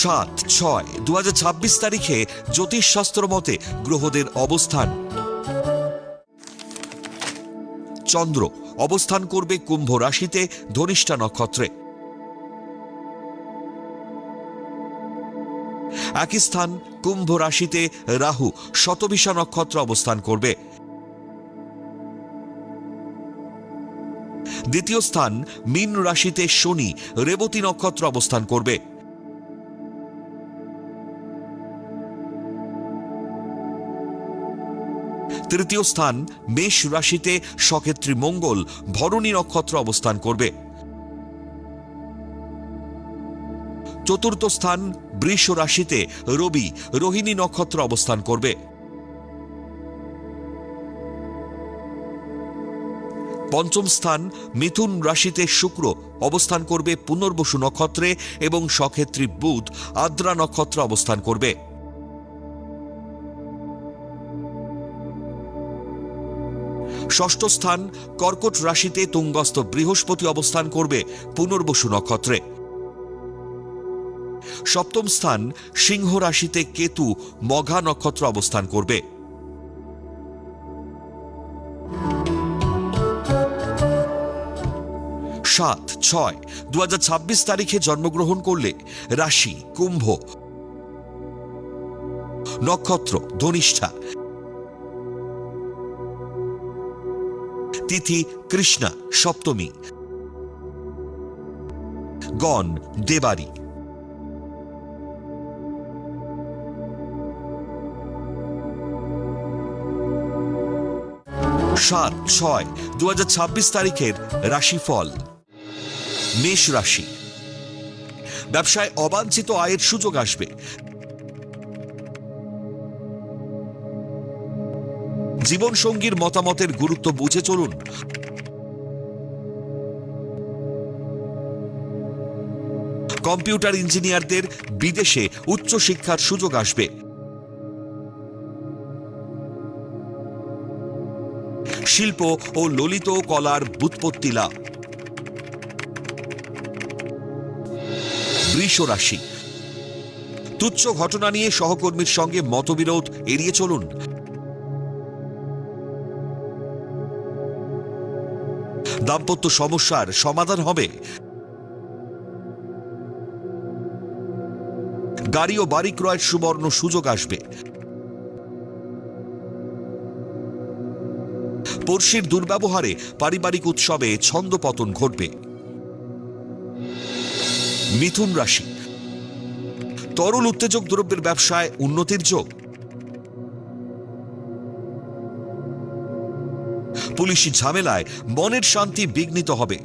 7/6/2026 তারিখে জ্যোতিষশাস্ত্র মতে গ্রহদের অবস্থান। চন্দ্র অবস্থান করবে কুম্ভ রাশিতে ধনিষ্ঠা নক্ষত্রে। একই স্থান কুম্ভ রাশিতে রাহু শতভিষা নক্ষত্র অবস্থান করবে। দ্বিতীয় স্থান মীন রাশিতে শনি রেবতী নক্ষত্র অবস্থান করবে। তৃতীয় স্থান মেষ রাশিতে সক্ষেত্রী মঙ্গল ভরণী নক্ষত্র অবস্থান করবে। চতুর্থ স্থান বৃষ রাশিতে রবি রোহিণী নক্ষত্র অবস্থান করবে। পঞ্চম স্থান মিথুন রাশিতে শুক্র অবস্থান করবে পুনর্বসু নক্ষত্রে এবং সক্ষেত্রী বুধ আদ্রা নক্ষত্র অবস্থান করবে। ষষ্ঠ স্থান কর্কট রাশিতে তুঙ্গস্থ বৃহস্পতি অবস্থান করবে পুনর্বসু নক্ষত্রে। সপ্তম স্থান সিংহ রাশিতে কেতু মঘা নক্ষত্র অবস্থান করবে। সাত ছয় 2026 তারিখে জন্মগ্রহণ করলে রাশি কুম্ভ, নক্ষত্র ধনিষ্ঠা, তিথি কৃষ্ণা সপ্তমী, গণ দেবারী। 7/6/2026 তারিখের রাশিফল। মেষ রাশি, ব্যবসায় অবাঞ্ছিত আয়ের সুযোগ আসবে। জীবনসঙ্গীর মতামতের গুরুত্ব বুঝে চলুন। কম্পিউটার ইঞ্জিনিয়ারদের বিদেশে উচ্চশিক্ষার সুযোগ আসবে। শিল্প ও ললিত কলার ব্যুৎপত্তি লাভ। বৃষ রাশি, তুচ্ছ ঘটনা নিয়ে সহকর্মীর সঙ্গে মতবিরোধ এড়িয়ে চলুন। দাম্পত্য সমস্যার সমাধান হবে। গাড়ি ও বাড়ি ক্রয়ের সুবর্ণ সুযোগ আসবে। পড়শির দুর্ব্যবহারে পারিবারিক উৎসবে ছন্দপতন ঘটবে। মিথুন রাশি, তরল উত্তেজক দ্রব্যের ব্যবসায় উন্নতির যোগ। পুলিশি ঝামেলায় মনের শান্তি বিঘ্নিত হবে।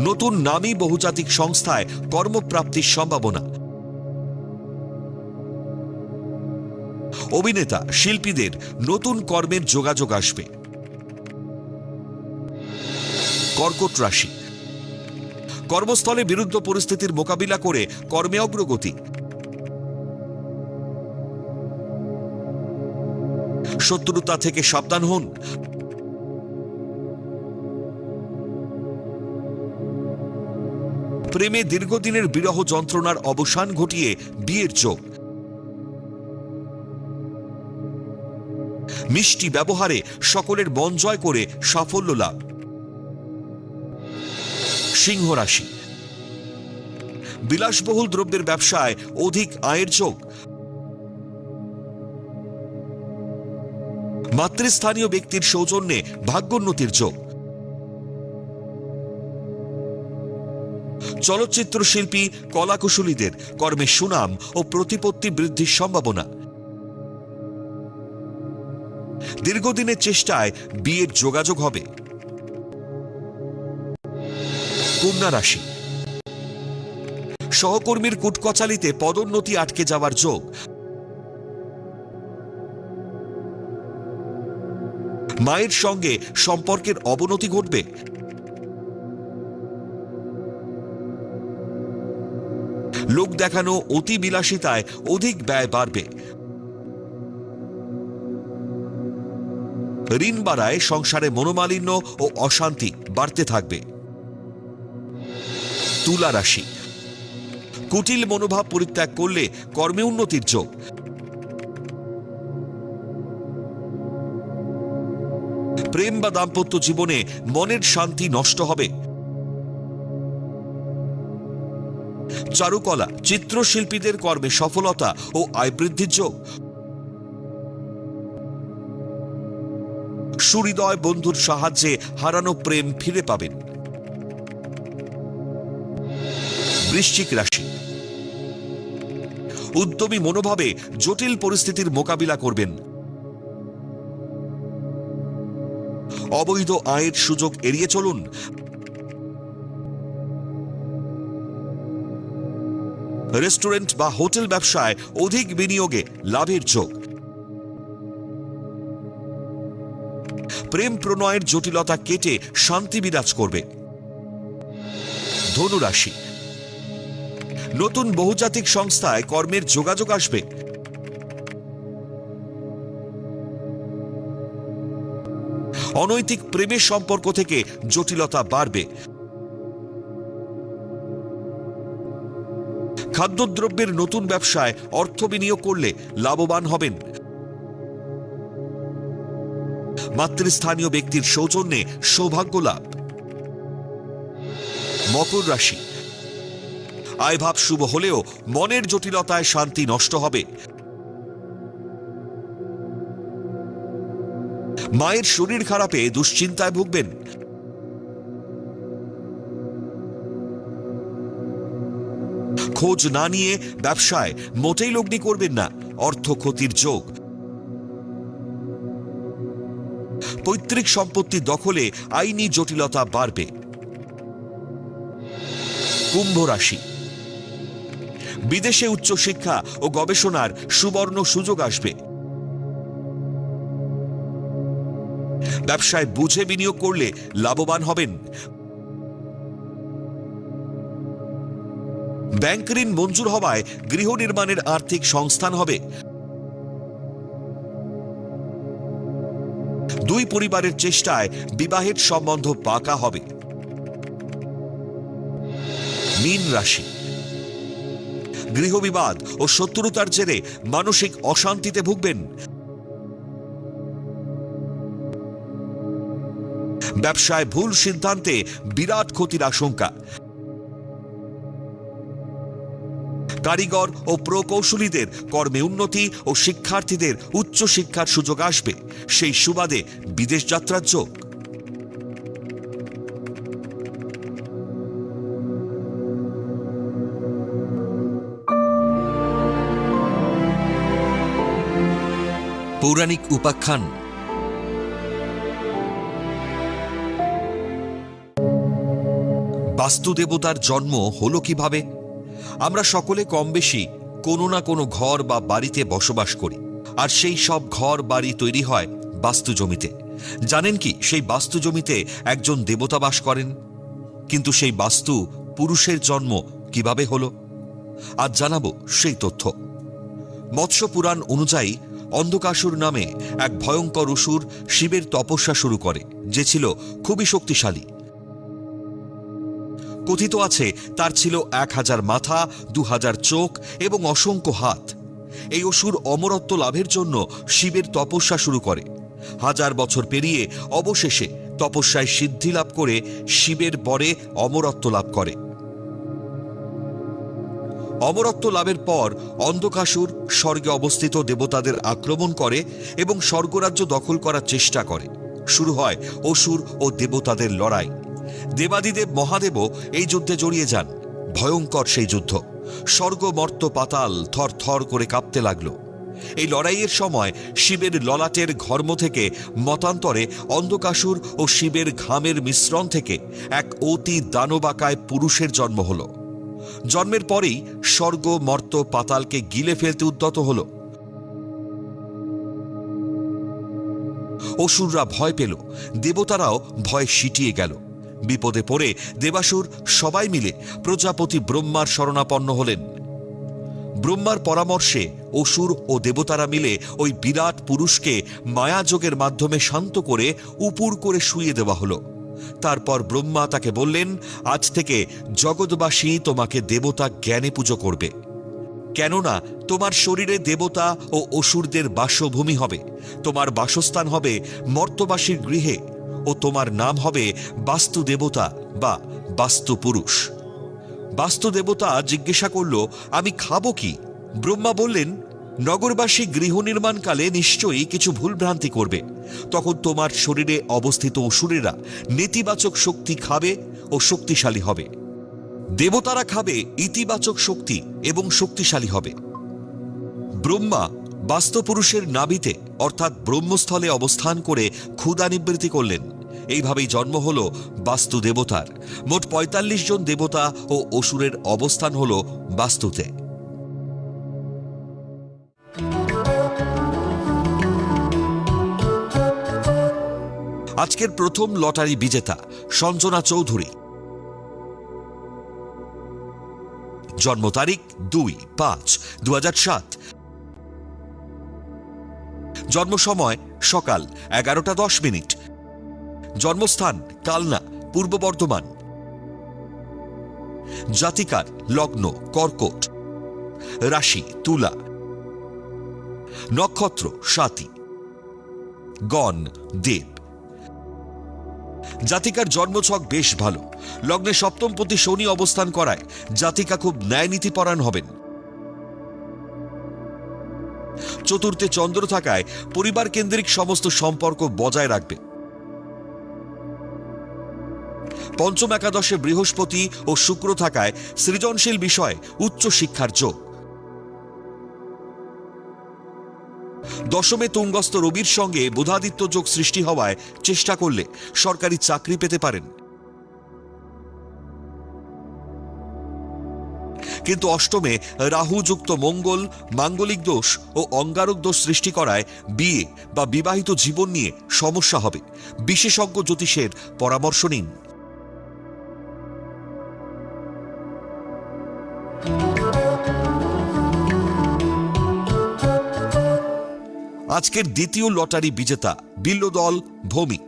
নতুন নামী বহুজাতিক সংস্থায় কর্মপ্রাপ্তির সম্ভাবনা। অভিনেতা শিল্পীদের নতুন কর্মের যোগাযোগ আসবে। কর্কট রাশি, কর্মস্থলে বিরুদ্ধ পরিস্থিতির মোকাবিলা করে কর্মে অগ্রগতি। শত্রুতা থেকে সাবধান হন। প্রেমে দীর্ঘদিনের বিরহ যন্ত্রণার অবসান ঘটিয়ে বিয়ের যোগ। মিষ্টি ব্যবহারে সকলের মন জয় করে সাফল্য লাভ। সিংহ রাশি, বিলাসবহুল দ্রব্যের ব্যবসায় অধিক আয়ের যোগ। মাতৃস্থানীয় ব্যক্তির সৌজন্যে ভাগ্যোন্নতির যোগ। চলচ্চিত্র শিল্পী কলাকুশলীদের কর্মে সুনাম ও প্রতিপত্তি বৃদ্ধির সম্ভাবনা। দীর্ঘদিনের চেষ্টায় বিয়ের যোগাযোগ হবে। কন্যা রাশি, সহকর্মীর কুটকচালিতে পদোন্নতি আটকে যাওয়ার যোগ। মায়ের সঙ্গে সম্পর্কের অবনতি ঘটবে। লোক দেখানো অতি বিলাসিতায় অধিক ব্যয় বাড়বে। ঋণ বাড়ায় সংসারে মনোমালিন্য ও অশান্তি বাড়তে থাকবে। তুলা রাশি, কুটিল মনোভাব পরিত্যাগ করলে কর্মে উন্নতির যোগ। প্রেম বা দাম্পত্য জীবনে মনের শান্তি নষ্ট হবে। চারুকলা, চিত্রশিল্পীদের কর্মে সফলতা ও আয় বৃদ্ধির যোগ। সুহৃদয় বন্ধুর সাহায্যে হারানো প্রেম ফিরে পাবেন। বৃশ্চিক রাশি, উদ্যমী মনোভাবে জটিল পরিস্থিতির মোকাবিলা করবেন। অবৈধ আয়ের সুযোগ এড়িয়ে চলুন। রেস্টুরেন্ট বা হোটেল ব্যবসায় অধিক বিনিয়োগে লাভের যোগ। প্রেম প্রণয়ের জটিলতা কেটে শান্তি বিরাজ করবে। ধনু রাশি, নতুন বহুজাতিক সংস্থায় কর্মের যোগাযোগ আসবে। অনৈতিক প্রেমের সম্পর্ক থেকে জটিলতা বাড়বে। খাদ্যদ্রব্যের নতুন ব্যবসায় অর্থ বিনিয়োগ করলে লাভবান হবেন। মাতৃস্থানীয় ব্যক্তির সৌজন্যে সৌভাগ্য লাভ। মকর রাশি, আয়ভাব শুভ হলেও মনের জটিলতায় শান্তি নষ্ট হবে। মায়ের শরীর খারাপে দুশ্চিন্তায় ভুগবেন। খোঁজ না নিয়ে ব্যবসায় মোটেই লগ্নি করবেন না, অর্থ ক্ষতির যোগ। পৈতৃক সম্পত্তি দখলে আইনি জটিলতা বাড়বে। কুম্ভ রাশি, বিদেশে উচ্চশিক্ষা ও গবেষণার সুবর্ণ সুযোগ আসবে। ব্যবসায় বুঝে বিনিয়োগ করলে লাভবান হবেন। ব্যাংক ঋণ মঞ্জুর হওয়ায় গৃহ নির্মাণের আর্থিক সংস্থান হবে। দুই পরিবারের চেষ্টায় বিবাহের সম্বন্ধ পাকা হবে। মীন রাশি, গৃহবিবাদ ও শত্রুতার জেরে মানসিক অশান্তিতে ভুগবেন। ব্যবসায় ভুল সিদ্ধান্তে বিরাট ক্ষতির আশঙ্কা। কারিগর ও প্রকৌশলীদের কর্মে উন্নতি ও শিক্ষার্থীদের উচ্চশিক্ষার সুযোগ আসবে, সেই সুবাদে বিদেশ যাত্রার যোগ। পৌরাণিক উপাখ্যান। বাস্তুদেবতার জন্ম হলো কিভাবে? আমরা সকলে কম বেশি কোনো না কোনো ঘর বা বাড়িতে বসবাস করি, আর সেই সব ঘর বাড়ি তৈরি হয় বাস্তু জমিতে। জানেন কি, সেই বাস্তু জমিতে একজন দেবতা বাস করেন? কিন্তু সেই বাস্তু পুরুষের জন্ম কিভাবে হলো? আজ জানাবো সেই তথ্য। মৎস্য পুরাণ অনুযায়ী অন্ধকাসুর নামে এক ভয়ঙ্কর অসুর শিবের তপস্যা শুরু করে, যে ছিল খুবই শক্তিশালী। কথিত আছে তার ছিল 1000 মাথা, 2000 চোখ এবং অসংখ্য হাত। এই অসুর অমরত্ব লাভের জন্য শিবের তপস্যা শুরু করে। 1000 বছর পেরিয়ে অবশেষে তপস্যায় সিদ্ধি লাভ করে শিবের বরে অমরত্ব লাভ করে। অমরত্ব লাভের পর অন্ধকাসুর স্বর্গে অবস্থিত দেবতাদের আক্রমণ করে এবং স্বর্গরাজ্য দখল করার চেষ্টা করে। শুরু হয় অসুর ও দেবতাদের লড়াই। দেবাদিদেব মহাদেবও এই যুদ্ধে জড়িয়ে যান। ভয়ঙ্কর সেই যুদ্ধ। স্বর্গ মর্ত্য পাতাল থর থর করে কাঁপতে লাগল। এই লড়াইয়ের সময় শিবের ললাটের ঘর্ম থেকে মতান্তরে অন্ধকাসুর ও শিবের ঘামের মিশ্রণ থেকে এক অতি দানবাকায় পুরুষের জন্ম হল। জন্মের পরেই স্বর্গ মর্ত্য পাতালকে গিলে ফেলতে উদ্যত হল। অসুররা ভয় পেল, দেবতারাও ভয় সিটিয়ে গেল। বিপদে পড়ে দেবাসুর সবাই মিলে প্রজাপতি ব্রহ্মার শরণাপন্ন হলেন। ব্রহ্মার পরামর্শে অসুর ও দেবতারা মিলে ওই বিরাট পুরুষকে মায়াযোগের মাধ্যমে শান্ত করে উপুর করে শুইয়ে দেওয়া হলো। তারপর ব্রহ্মা তাকে বললেন, আজ থেকে জগৎবাসী তোমাকে দেবতা জ্ঞানে পুজো করবে, কেননা তোমার শরীরে দেবতা ও অসুরদের বাসভূমি হবে, তোমার বাসস্থান হবে মর্ত্যবাসীর গৃহে, ও তোমার নাম হবে বাস্তু দেবতা বা বাস্তু পুরুষ। বাস্তু দেবতা জিজ্ঞাসা করল, আমি খাবো কি? ব্রহ্মা বললেন, নগরবাসী গৃহ নির্মাণকালে নিশ্চয়ই কিছু ভুলভ্রান্তি করবে, তখন তোমার শরীরে অবস্থিত অসুরেরা নেতিবাচক শক্তি খাবে ও শক্তিশালী হবে, দেবতারা খাবে ইতিবাচক শক্তি এবং শক্তিশালী হবে। ব্রহ্মা বাস্তুপুরুষের নাভিতে অর্থাৎ ব্রহ্মস্থলে অবস্থান করে ক্ষুধা নিবৃত্তি করলেন। এইভাবেই জন্ম হল বাস্তু দেবতার। মোট ৪৫ জন দেবতা ও অসুরের অবস্থান হল বাস্তুতে। আজকের প্রথম লটারি বিজেতা সঞ্জনা চৌধুরী। জন্ম তারিখ ২/৫/২০০৭। জন্ম সময় সকাল ১১টা ১০ মিনিট। জন্মস্থান কালনা, পূর্ব বর্ধমান। জাতিকার লগ্ন কর্কট, রাশি তুলা, নক্ষত্র স্বাতী, গণ দেব। জাতিকার জন্মছক বেশ ভালো। লগ্নে সপ্তমপতি শনি অবস্থান করায় জাতিকা খুব ন্যায়নীতিপরায়ণ হবেন। চতুর্থে চন্দ্র থাকায় পরিবার কেন্দ্রিক সমস্ত সম্পর্ক বজায় রাখবে। পঞ্চম একাদশে বৃহস্পতি ও শুক্র থাকায় সৃজনশীল বিষয়ে উচ্চ শিক্ষার যোগ। দশমে তুঙ্গস্থ রবির সঙ্গে বুধাদিত্য যোগ সৃষ্টি হওয়ায় চেষ্টা করলে সরকারি চাকরি পেতে পারেন, কিন্তু অষ্টমে রাহু যুক্ত মঙ্গল মাঙ্গলিক দোষ ও অঙ্গারক দোষ সৃষ্টি করায় বিয়ে বা বিবাহিত জীবন নিয়ে সমস্যা হবে। বিশেষজ্ঞ জ্যোতিষের পরামর্শ নিন। আজকের দ্বিতীয় লটারি বিজেতা বিল্লদল ভৌমিক।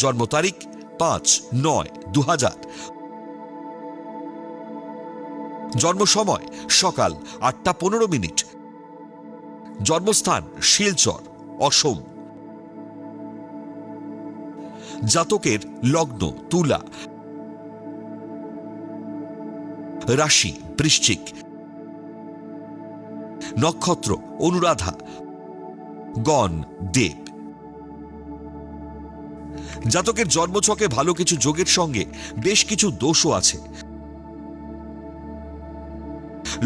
জন্ম তারিখ ৫/৯/২০০০। জন্ম সময় সকাল ৮টা ১৫ মিনিট। জন্মস্থান শিলচর, অসম। জাতকের লগ্ন তুলা, রাশি বৃশ্চিক, নক্ষত্র অনুরাধা, গণ দেব। জাতকের জন্মছকে ভালো কিছু যোগের সঙ্গে বেশ কিছু দোষও আছে।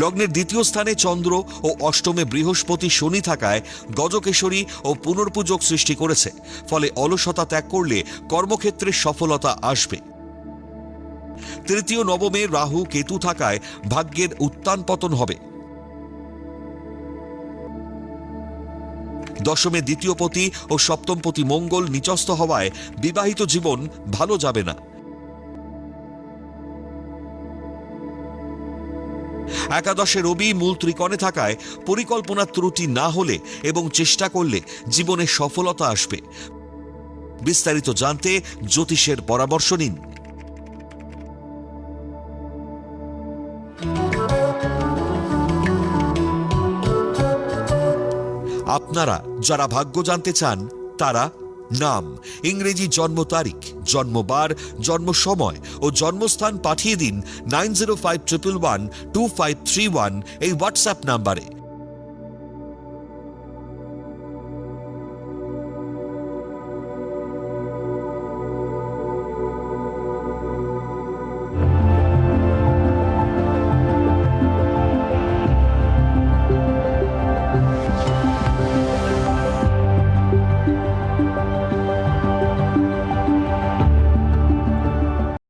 লগ্নের দ্বিতীয় স্থানে চন্দ্র ও অষ্টমে বৃহস্পতি শনি থাকায় গজকেশরী ও পুনর্পূজক সৃষ্টি করেছে, ফলে অলসতা ত্যাগ করলে কর্মক্ষেত্রে সফলতা আসবে। তৃতীয় নবমে রাহু কেতু থাকায় ভাগ্যের উত্থান পতন হবে। দশমে দ্বিতীয়পতি ও সপ্তমপতি মঙ্গল নিচস্থ হওয়ায় বিবাহিত জীবন ভালো যাবে না। একাদশে রবি মূল ত্রিকোণে থাকায় পরিকল্পনার ত্রুটি না হলে এবং চেষ্টা করলে জীবনে সফলতা আসবে। বিস্তারিত জানতে জ্যোতিষের পরামর্শ নিন। আপনারা যারা ভাগ্য জানতে চান তারা নাম, ইংরেজি জন্ম তারিখ, জন্মবার, জন্ম সময় ও জন্মস্থান পাঠিয়ে দিন 9051112531 এই হোয়াটসঅ্যাপ নাম্বারে।